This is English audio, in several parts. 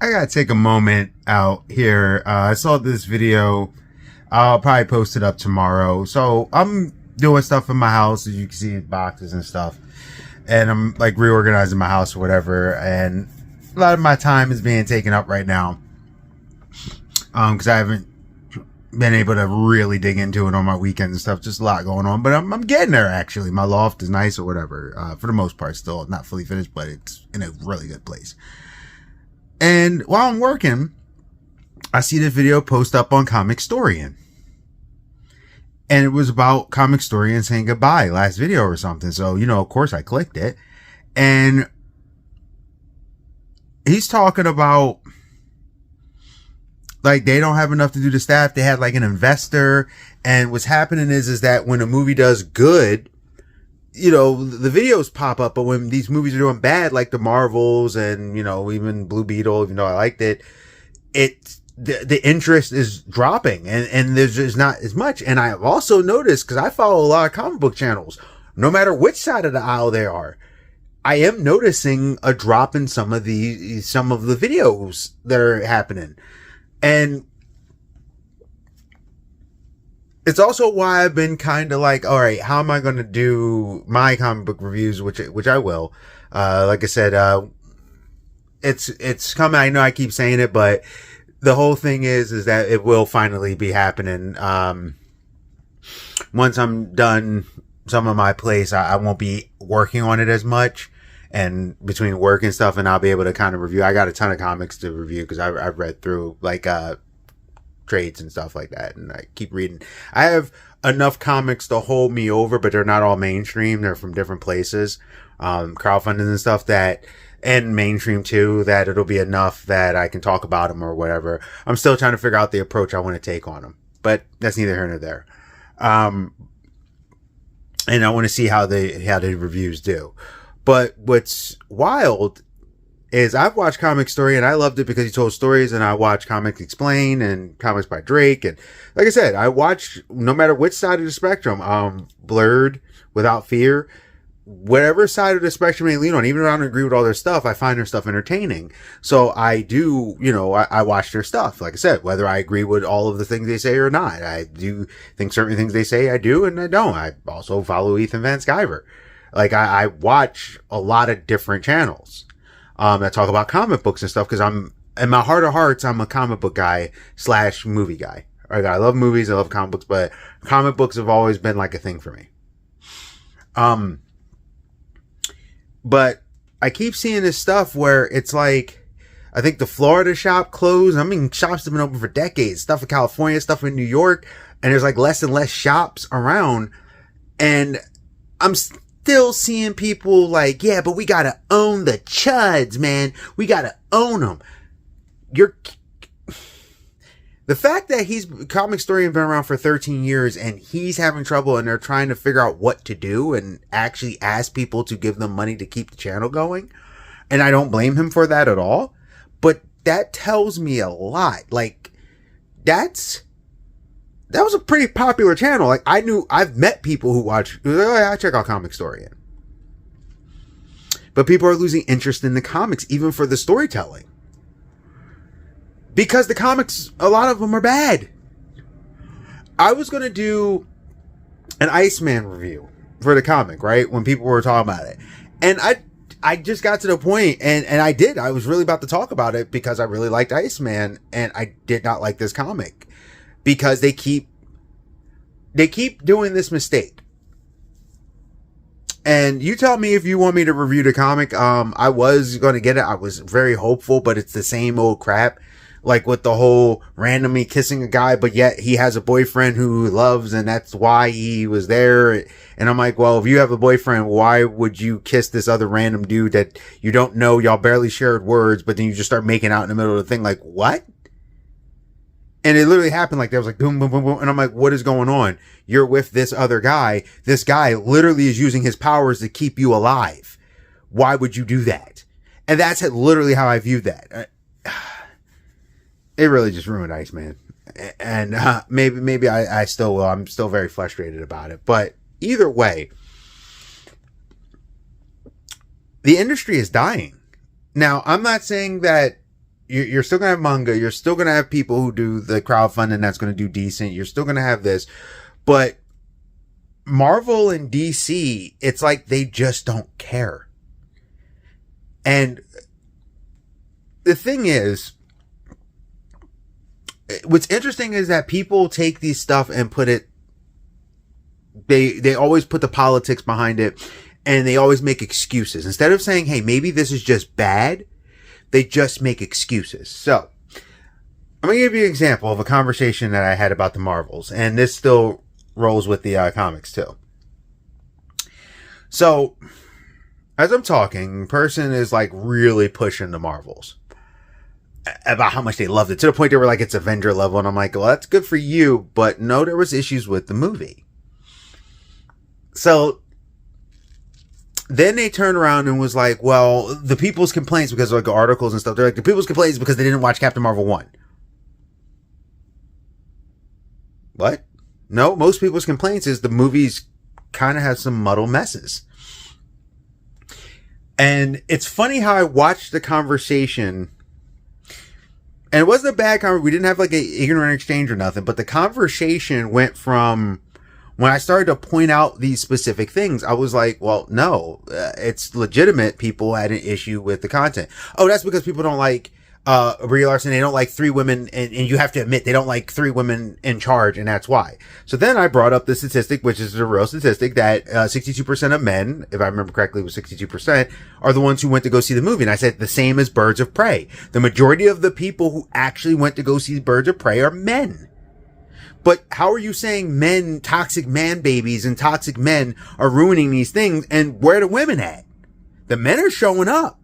I gotta take a moment out here. I saw this video. I'll probably post it up tomorrow. So I'm doing stuff in my house, as you can see, boxes and stuff. And I'm like reorganizing my house or whatever. And a lot of my time is being taken up right now. Cause I haven't been able to really dig into it on my weekends and stuff. Just a lot going on, but I'm getting there actually. My loft is nice or whatever. For the most part, still not fully finished, but it's in a really good place. And while I'm working, I see this video post up on Comicstorian. And it was about Comicstorian saying goodbye last video or something. So, of course I clicked it. And he's talking about, like, they don't have enough to do the staff. They had like an investor. And what's happening is that when a movie does good, the videos pop up, but when these movies are doing bad, like the Marvels and, even Blue Beetle, even though I liked it, the interest is dropping and there's just not as much. And I've also noticed, because I follow a lot of comic book channels, no matter which side of the aisle they are, I am noticing a drop in some of the videos that are happening. And it's also why I've been kind of like, all right, how am I going to do my comic book reviews, which I will. Like I said, it's coming. I know I keep saying it, but the whole thing is that it will finally be happening. Once I'm done some of my place, I won't be working on it as much, and between work and stuff, and I'll be able to kind of review. I got a ton of comics to review because I've read through like, trades and stuff like that, and I keep reading. I have enough comics to hold me over, but they're not all mainstream. They're from different places, crowdfunding and stuff, that, and mainstream too, that it'll be enough that I can talk about them or whatever. I'm still trying to figure out the approach I want to take on them, but that's neither here nor there. And I want to see how the reviews do. But what's wild is I've watched Comic Story and I loved it because he told stories, and I watched Comics Explain and Comics by Drake. And like I said, I watch no matter which side of the spectrum, Blurred, Without Fear, whatever side of the spectrum they lean on, even if I don't agree with all their stuff, I find their stuff entertaining. So I do, I watch their stuff. Like I said, whether I agree with all of the things they say or not, I do think certain things they say I do and I don't. I also follow Ethan Van Sciver. Like I watch a lot of different channels that talk about comic books and stuff, because I'm, in my heart of hearts, I'm a comic book guy / movie guy. Right? I love movies, I love comic books, but comic books have always been like a thing for me. But I keep seeing this stuff where it's like, I think the Florida shop closed. I mean, shops have been open for decades. Stuff in California, stuff in New York, and there's like less and less shops around. And I'm still seeing people like, yeah, but we gotta own the chuds, man. We gotta own them. The fact that Comicstorian been around for 13 years and he's having trouble and they're trying to figure out what to do and actually ask people to give them money to keep the channel going. And I don't blame him for that at all. But that tells me a lot. Like, that was a pretty popular channel. Like, I've met people who watch, oh yeah, I check out Comicstorian. But people are losing interest in the comics, even for the storytelling. Because the comics, a lot of them are bad. I was going to do an Iceman review for the comic, right? When people were talking about it. And I just got to the point, and I did. I was really about to talk about it because I really liked Iceman, and I did not like this comic. Because they keep doing this mistake. And you tell me if you want me to review the comic. I was going to get it. I was very hopeful, but it's the same old crap. Like with the whole randomly kissing a guy, but yet he has a boyfriend who loves, and that's why he was there. And I'm like, well, if you have a boyfriend, why would you kiss this other random dude that you don't know? Y'all barely shared words, but then you just start making out in the middle of the thing. Like, what? And it literally happened like that. It was like boom, boom, boom, boom. And I'm like, what is going on? You're with this other guy. This guy literally is using his powers to keep you alive. Why would you do that? And that's literally how I viewed that. It really just ruined Iceman. And maybe I still will. I'm still very frustrated about it. But either way, the industry is dying. Now, I'm not saying that you're still going to have manga. You're still going to have people who do the crowdfunding that's going to do decent. You're still going to have this. But Marvel and DC, it's like they just don't care. And the thing is, what's interesting is that people take these stuff and put it, they always put the politics behind it, and they always make excuses. Instead of saying, hey, maybe this is just bad, they just make excuses. So, I'm going to give you an example of a conversation that I had about the Marvels, and this still rolls with the comics too. So, as I'm talking, person is like really pushing the Marvels about how much they loved it, to the point they were like, it's Avenger level, and I'm like, well, that's good for you, but no, there was issues with the movie. So then they turned around and was like, well, the people's complaints, because like articles and stuff, they're like, the people's complaints because they didn't watch Captain Marvel 1. What? No, most people's complaints is the movies kind of have some muddle messes. And it's funny how I watched the conversation, and it wasn't a bad conversation. We didn't have like an ignorant exchange or nothing, but the conversation went from, when I started to point out these specific things, I was like, well, no, it's legitimate. People had an issue with the content. Oh, that's because people don't like Brie Larson. They don't like 3 women, and you have to admit they don't like 3 women in charge, and that's why. So then I brought up the statistic, which is a real statistic, that 62% of men, if I remember correctly, it was 62%, are the ones who went to go see the movie. And I said the same as Birds of Prey. The majority of the people who actually went to go see Birds of Prey are men. But how are you saying men, toxic man babies and toxic men are ruining these things, and where are the women at? The men are showing up.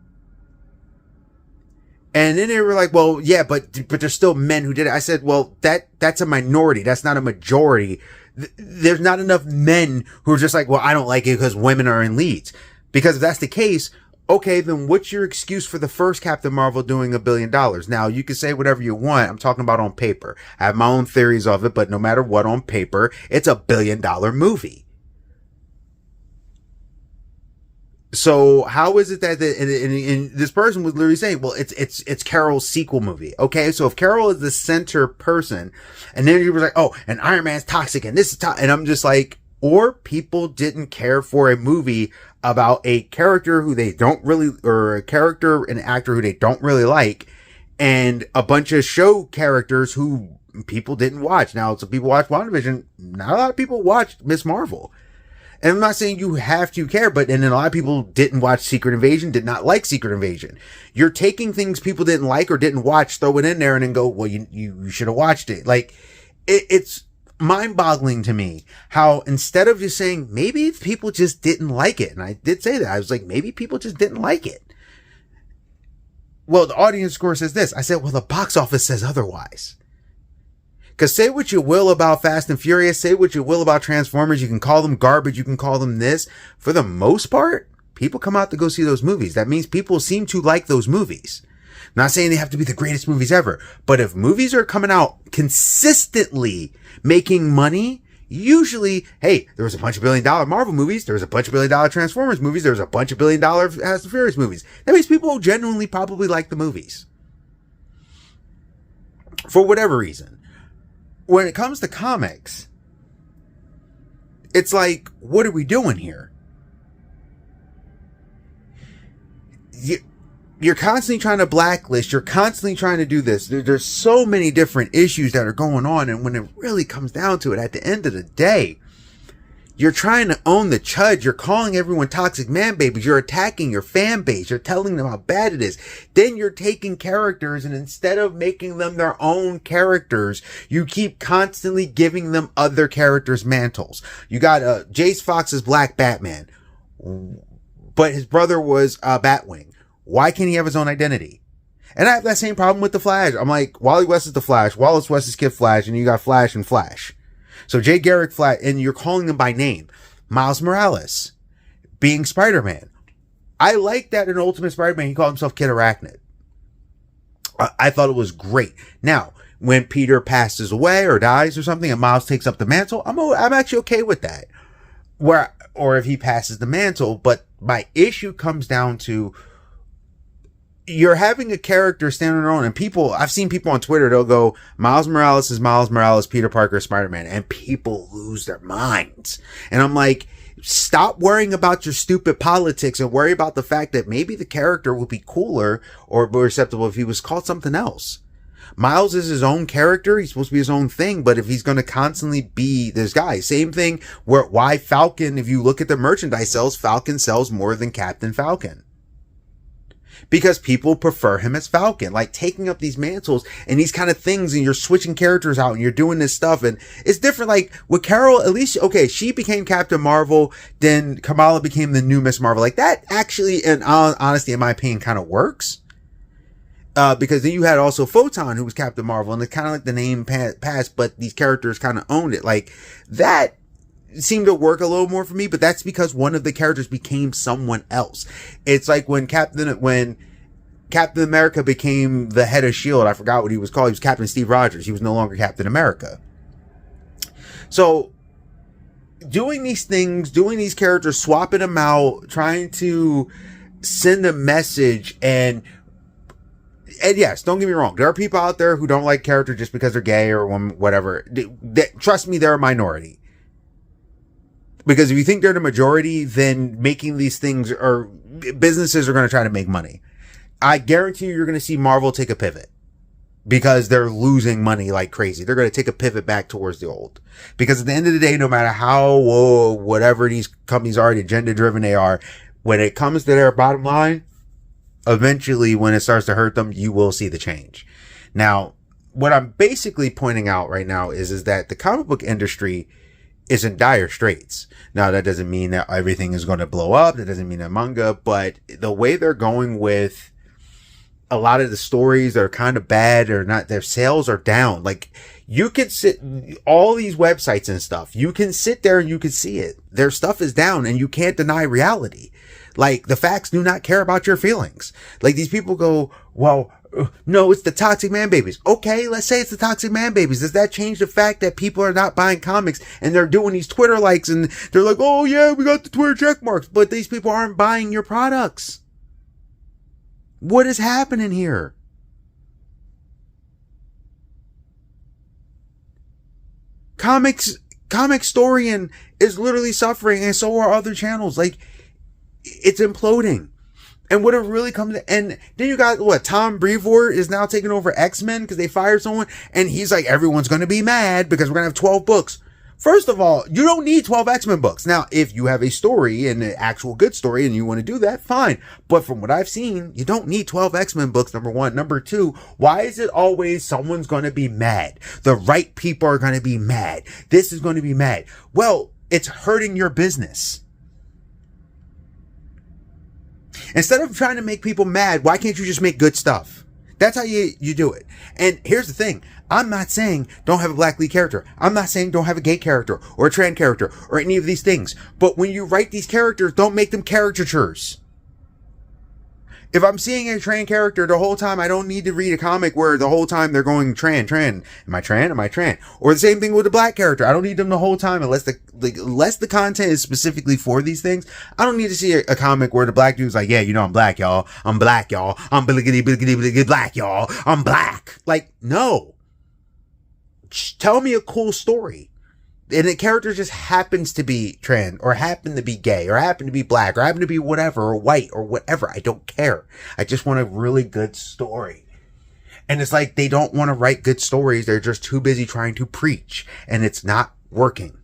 And then they were like, well, yeah, but there's still men who did it. I said, well, that's a minority. That's not a majority. There's not enough men who are just like, well, I don't like it because women are in leads. Because if that's the case, okay, then what's your excuse for the first Captain Marvel doing $1 billion? Now, you can say whatever you want. I'm talking about on paper. I have my own theories of it, but no matter what, on paper, it's $1 billion movie. So how is it that and this person was literally saying, well, it's Carol's sequel movie. Okay, so if Carol is the center person, and then he was like, oh, and Iron Man's toxic, and this is and I'm just like, or people didn't care for a movie about a character who they don't really, or a character and actor who they don't really like, and a bunch of show characters who people didn't watch. Now, some people watched WandaVision. Not a lot of people watched Miss Marvel. And I'm not saying you have to care, but and then a lot of people didn't watch Secret Invasion, did not like Secret Invasion. You're taking things people didn't like or didn't watch, throw it in there, and then go, well, you should have watched it. Like, it's mind-boggling to me how instead of just saying, maybe people just didn't like it, and I did say that, I was like, maybe people just didn't like it. Well, the audience score says this. I said, well, the box office says otherwise. Because say what you will about Fast and Furious, say what you will about Transformers, you can call them garbage, you can call them this. For the most part, people come out to go see those movies. That means people seem to like those movies. Not saying they have to be the greatest movies ever, but if movies are coming out consistently making money, usually, hey, there was a bunch of $1 billion Marvel movies, there was a bunch of $1 billion Transformers movies, there was a bunch of $1 billion Fast and Furious movies. That means people genuinely probably like the movies. For whatever reason. When it comes to comics, it's like, what are we doing here? You're constantly trying to blacklist. You're constantly trying to do this. There's so many different issues that are going on. And when it really comes down to it, at the end of the day, you're trying to own the chudge. You're calling everyone toxic man babies. You're attacking your fan base. You're telling them how bad it is. Then you're taking characters, and instead of making them their own characters, you keep constantly giving them other characters' mantles. You got Jace Fox's Black Batman, but his brother was Batwing. Why can't he have his own identity? And I have that same problem with the Flash. I'm like, Wally West is the Flash, Wallace West is Kid Flash, and you got Flash and Flash. So Jay Garrick Flash, and you're calling them by name. Miles Morales being Spider-Man. I like that in Ultimate Spider-Man, he called himself Kid Arachnid. I thought it was great. Now, when Peter passes away or dies or something and Miles takes up the mantle, I'm actually okay with that. Or if he passes the mantle, but my issue comes down to you're having a character stand on their own, and I've seen people on Twitter, they'll go, Miles Morales is Miles Morales, Peter Parker is Spider-Man, and people lose their minds. And I'm like, stop worrying about your stupid politics and worry about the fact that maybe the character would be cooler or more acceptable if he was called something else. Miles is his own character. He's supposed to be his own thing, but if he's going to constantly be this guy, same thing why Falcon, if you look at the merchandise sales, Falcon sells more than Captain Falcon. Because people prefer him as Falcon, like taking up these mantles and these kind of things, and you're switching characters out and you're doing this stuff, and it's different. Like with Carol, at least, okay, she became Captain Marvel, then Kamala became the new Miss Marvel. Like that actually, and honestly, in my opinion, kind of works. Because then you had also Photon, who was Captain Marvel, and it's kind of like the name passed, but these characters kind of owned it. Like that seemed to work a little more for me, but that's because one of the characters became someone else. It's like when Captain America became the head of S.H.I.E.L.D., I forgot what he was called. He was Captain Steve Rogers. He was no longer Captain America. So doing these things, doing these characters, swapping them out, trying to send a message, and yes, don't get me wrong. There are people out there who don't like character just because they're gay or whatever. Trust me, they're a minority. Because if you think they're the majority, then making these things, or businesses are going to try to make money. I guarantee you're going to see Marvel take a pivot because they're losing money like crazy. They're going to take a pivot back towards the old, because at the end of the day, no matter how, whatever these companies are, the agenda driven they are, when it comes to their bottom line, eventually when it starts to hurt them, you will see the change. Now, what I'm basically pointing out right now is that the comic book industry is in dire straits. Now, that doesn't mean that everything is going to blow up. That doesn't mean that manga, but the way they're going with a lot of the stories that are kind of bad or not, their sales are down. Like, you could all these websites and stuff, you can sit there and you can see it. Their stuff is down and you can't deny reality. Like, the facts do not care about your feelings. Like, these people go, well, no, it's the toxic man babies. Okay, let's say it's the toxic man babies. Does that change the fact that people are not buying comics and they're doing these Twitter likes and they're like, oh yeah, we got the Twitter check marks, but these people aren't buying your products? What is happening here? Comicstorian is literally suffering, and so are other channels. Like, it's imploding. And what it really comes to, and then you got Tom Brevoort is now taking over X-Men because they fired someone, and he's like, everyone's going to be mad because we're going to have 12 books. First of all, you don't need 12 X-Men books. Now, if you have a story, and an actual good story, and you want to do that, fine. But from what I've seen, you don't need 12 X-Men books, number one. Number two, why is it always someone's going to be mad? The right people are going to be mad. This is going to be mad. Well, it's hurting your business. Instead of trying to make people mad, why can't you just make good stuff? That's how you do it. And here's the thing. I'm not saying don't have a black lead character. I'm not saying don't have a gay character or a trans character or any of these things. But when you write these characters, don't make them caricatures. If I'm seeing a trans character the whole time, I don't need to read a comic where the whole time they're going trans. Am I trans? Am I trans? Or the same thing with the black character. I don't need them the whole time unless the content is specifically for these things. I don't need to see a comic where the black dude's like, yeah, you know, I'm black, y'all. I'm black, y'all. I'm black, y'all. I'm black. Like, no. Just tell me a cool story. And the character just happens to be trans, or happen to be gay, or happen to be black, or happen to be whatever, or white, or whatever. I don't care. I just want a really good story. And it's like they don't want to write good stories. They're just too busy trying to preach. And it's not working.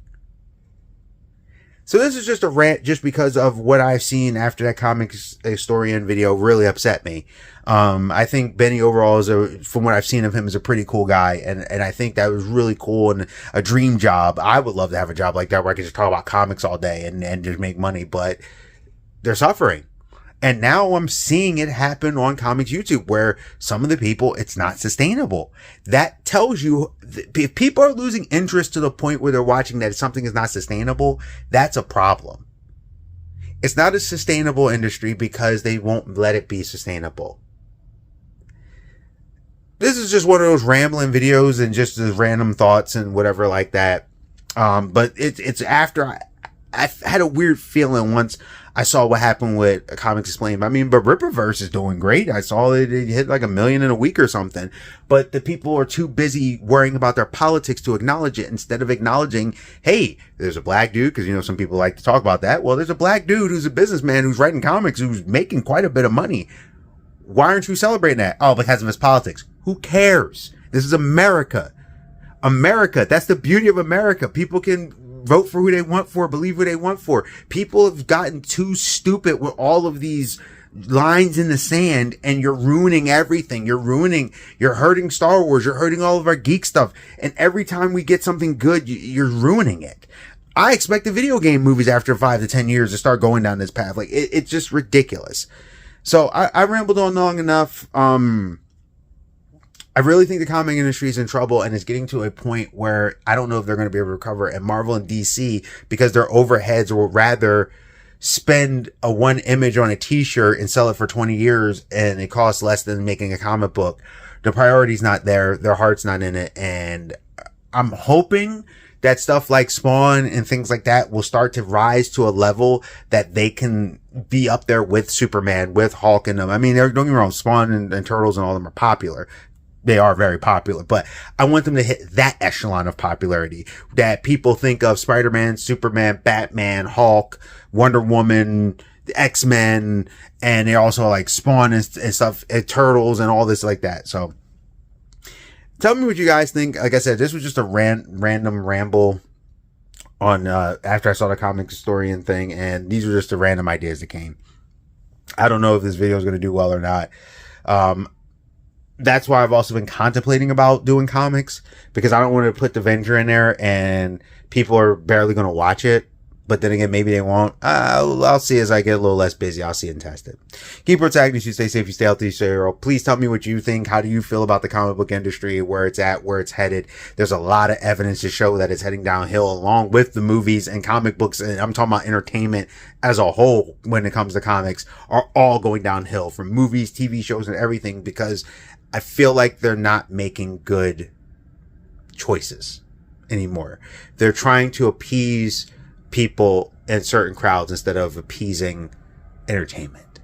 So this is just a rant just because of what I've seen after that Comicstorian video really upset me. I think Benny overall from what I've seen of him, is a pretty cool guy. And I think that was really cool and a dream job. I would love to have a job like that where I could just talk about comics all day and just make money, but they're suffering. And now I'm seeing it happen on Comics YouTube where some of the people, it's not sustainable. That tells you if people are losing interest to the point where they're watching that something is not sustainable, that's a problem. It's not a sustainable industry because they won't let it be sustainable. This is just one of those rambling videos and just the random thoughts and whatever like that. But it's after I've had a weird feeling once I saw what happened with Comics Explained. I mean, but Rippaverse is doing great. I saw it hit like 1 million in a week or something. But the people are too busy worrying about their politics to acknowledge it, instead of acknowledging, hey, there's a black dude, because, you know, some people like to talk about that. Well, there's a black dude who's a businessman who's writing comics, who's making quite a bit of money. Why aren't you celebrating that? Oh, because of his politics. Who cares? This is America. America. That's the beauty of America. People can vote for who they want for, believe who they want for. People have gotten too stupid with all of these lines in the sand, and you're ruining everything. You're hurting Star Wars. You're hurting all of our geek stuff. And every time we get something good, you're ruining it. I expect the video game movies after 5 to 10 years to start going down this path. Like, it's just ridiculous. So I rambled on long enough. I really think the comic industry is in trouble and is getting to a point where I don't know if they're going to be able to recover. And Marvel and DC, because their overheads will rather spend a one image on a t-shirt and sell it for 20 years and it costs less than making a comic book. The priority's not there. Their heart's not in it. And I'm hoping that stuff like Spawn and things like that will start to rise to a level that they can be up there with Superman, with Hulk and them. I mean, don't get me wrong, Spawn and Turtles and all of them are popular. They are very popular, but I want them to hit that echelon of popularity that people think of Spider-Man, Superman, Batman, Hulk, Wonder Woman, X-Men, and they also like Spawn and stuff, and Turtles and all this like that. So tell me what you guys think. Like I said, this was just a random ramble on, after I saw the Comicstorian thing, and these were just the random ideas that came. I don't know if this video is going to do well or not. That's why I've also been contemplating about doing comics, because I don't want to put the Avenger in there and people are barely going to watch it. But then again, maybe they won't. I'll see as I get a little less busy. I'll see and test it. Keep protecting. You should stay safe. You stay healthy. Stay well. Please tell me what you think. How do you feel about the comic book industry, where it's at, where it's headed? There's a lot of evidence to show that it's heading downhill, along with the movies and comic books. And I'm talking about entertainment as a whole when it comes to comics are all going downhill, from movies, TV shows, and everything, because I feel like they're not making good choices anymore. They're trying to appease people in certain crowds instead of appeasing entertainment.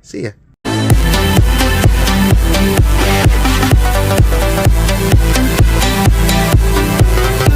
See ya.